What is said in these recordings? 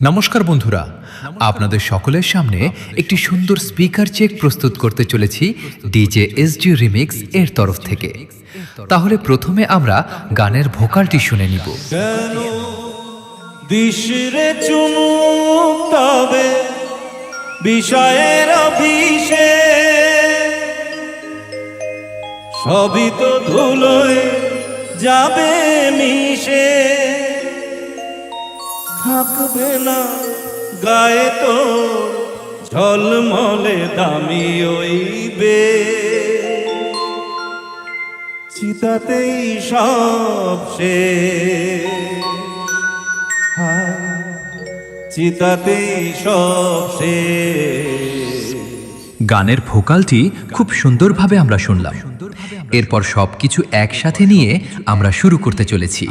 নমস্কার বন্ধুরা, আপনাদের সকলের সামনে একটি সুন্দর স্পিকার চেক প্রস্তুত করতে চলেছি ডিজে এসজি রিমিক্স এর তরফ থেকে। তাহলে প্রথমে আমরা গানের ভোকালটি শুনে নিব। কেন দিশরে চুমুক তবে বিষয়ের অভিষে সবই তো ধুলোয় যাবে মিশে, থাকবে না গায়ে তো ঝলমলে দামি ওইবে, চিতাতেই সব শেষ, চিতাতেই সব শেষ। গানের ভোকালটি খুব সুন্দরভাবে আমরা শুনলাম। এরপর সবকিছু একসাথে নিয়ে আমরা শুরু করতে চলেছি।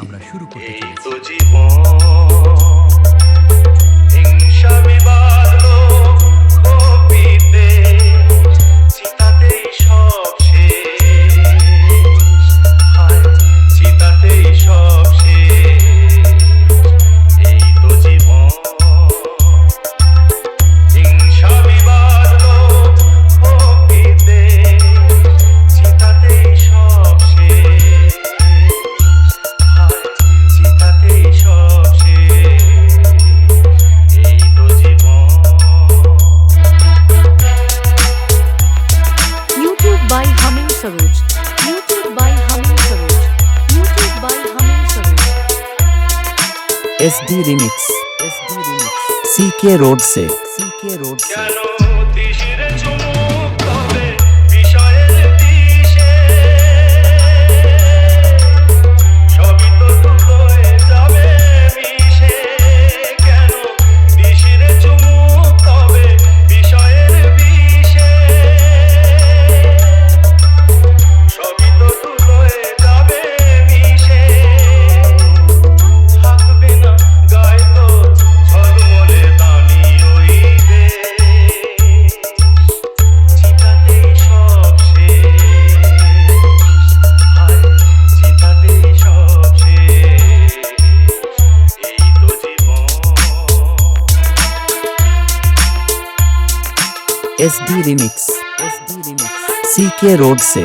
SD Remix CK Road से SD Remix CK Road से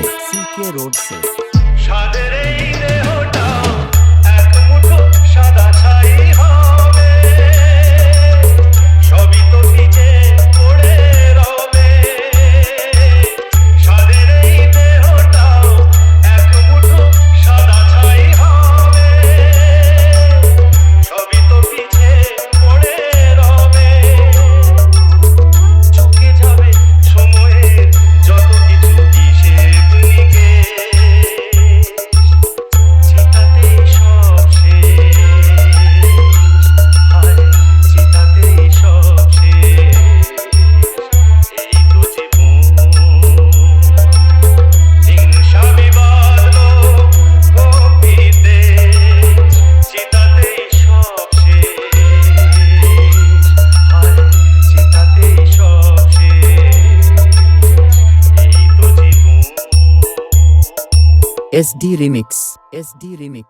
SD Remix